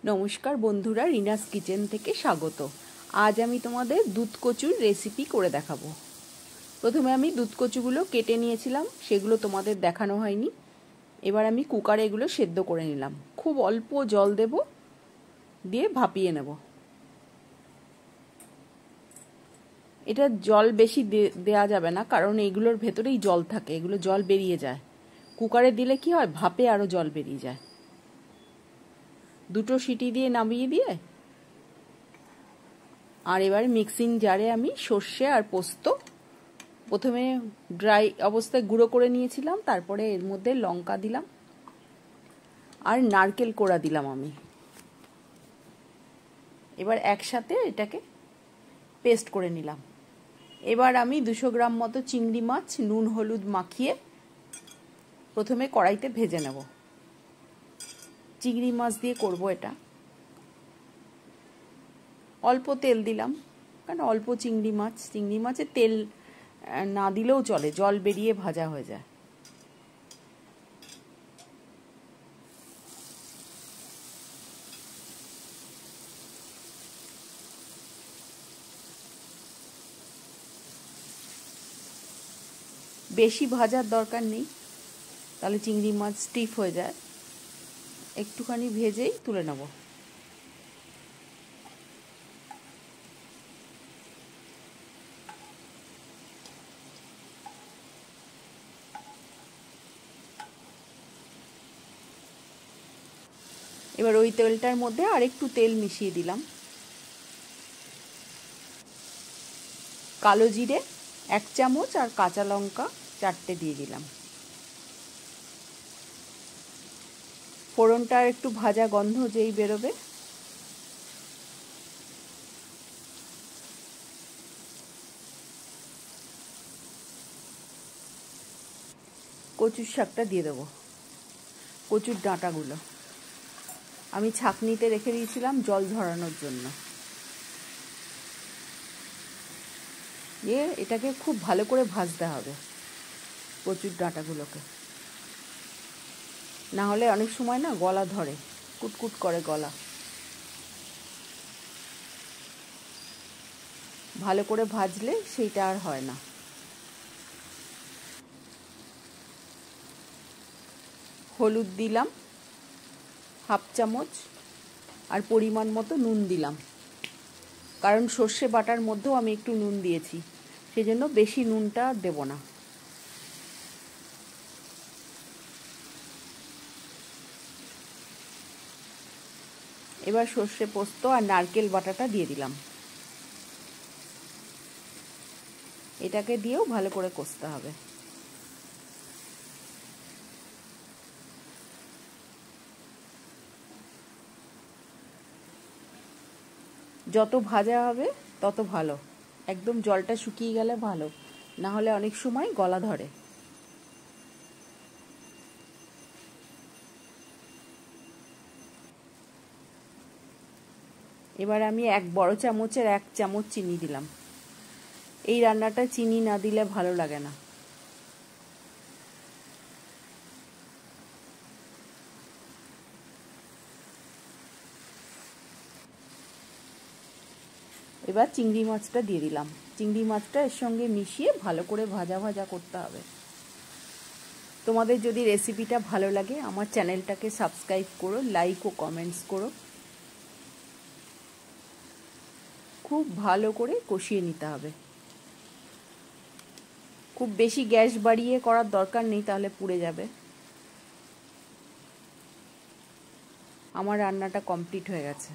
নমস্কার বন্ধুরা, রিনাস কিচেন থেকে স্বাগত। আজ আমি তোমাদের দুধ কচুর রেসিপি করে দেখাবো। প্রথমে আমি দুধ কচুগুলো কেটে নিয়েছিলাম, সেগুলো তোমাদের দেখানো হয়নি। এবার আমি কুকারে এগুলো সেদ্ধ করে নিলাম। খুব অল্প জল দেব, দিয়ে ভাপিয়ে নেব। এটা জল বেশি দেয়া যাবে না, কারণ এগুলোর ভেতরেই জল থাকে, এগুলো জল বেরিয়ে যায়। কুকারে দিলে কি হয়, ভাপে আরও জল বেরিয়ে যায়। দুটো সিটি দিয়ে নামিয়ে দিয়ে আর এবার মিক্সিং জারে আমি সর্ষে আর পোস্ত প্রথমে ড্রাই অবস্থায় গুঁড়ো করে নিয়েছিলাম, তারপরে এর মধ্যে লঙ্কা দিলাম আর নারকেল কোড়া দিলাম আমি। এবার একসাথে এটাকে পেস্ট করে নিলাম। এবার আমি 200 গ্রাম মতো চিংড়ি মাছ নুন হলুদ মাখিয়ে প্রথমে কড়াইতে ভেজে নেব। চিংড়ি মাছ দিয়ে করব এটা। অল্প তেল দিলাম, কারণ অল্প চিংড়ি মাছে তেল না দিলেও চলে, জল বেরিয়ে ভাজা হয়ে যায়। বেশি ভাজার দরকার নেই, তাহলে চিংড়ি মাছ স্টিফ হয়ে যায়। একটুখানি ভেজেই তুলে নেব। এবার ওই তেলটার মধ্যে আর একটু তেল মিশিয়ে দিলাম। কালো জিরে 1 চামচ আর কাঁচা লঙ্কা 4টে দিয়ে দিলাম। ফোড়নটা একটু ভাজা গন্ধ যেই বেরোবে, কচুর শাকটা দিয়ে দেবো। কচুর ডাঁটাগুলো আমি ছাঁকনিতে রেখে দিয়েছিলাম জল ঝরানোর জন্য। এটাকে খুব ভালো করে ভাজতে হবে কচুর ডাঁটাগুলোকে, না হলে অনেক সময় না গলা ধরে, কুটকুট করে গলা। ভালো করে ভাজলে সেইটা আর হয় না। হলুদ দিলাম 1/2 চামচ আর পরিমাণ মতো নুন দিলাম, কারণ সর্ষে বাটার মধ্যেও আমি একটু নুন দিয়েছি, সেজন্য বেশি নুনটা দেব না। এবার সর্ষে পোস্ত আর নারকেল বাটাটা দিয়ে দিলাম। এটাকে দিয়েও ভালো করে কষতে হবে। যত ভাজা হবে তত ভালো, একদম জলটা শুকিয়ে গেলে ভালো, না হলে অনেক সময় গলা ধরে। এবার আমি 1 বড় চামচের 1 চামচ চিনি দিলাম। এই রান্নাটা চিনি না দিলে ভালো লাগে না। এবার চিংড়ি মাছটা দিয়ে দিলাম। চিংড়ি মাছটা এর সঙ্গে মিশিয়ে ভালো করে ভাজা ভাজা করতে হবে। তোমাদের যদি রেসিপিটা ভালো লাগে আমার চ্যানেলটাকে সাবস্ক্রাইব করো, লাইক ও কমেন্টস করো। খুব ভালো করে কষিয়ে নিতে হবে। খুব বেশি গ্যাস বাড়িয়ে করার দরকার নেই, তাহলে পুড়ে যাবে। আমার রান্নাটা কমপ্লিট হয়ে গেছে।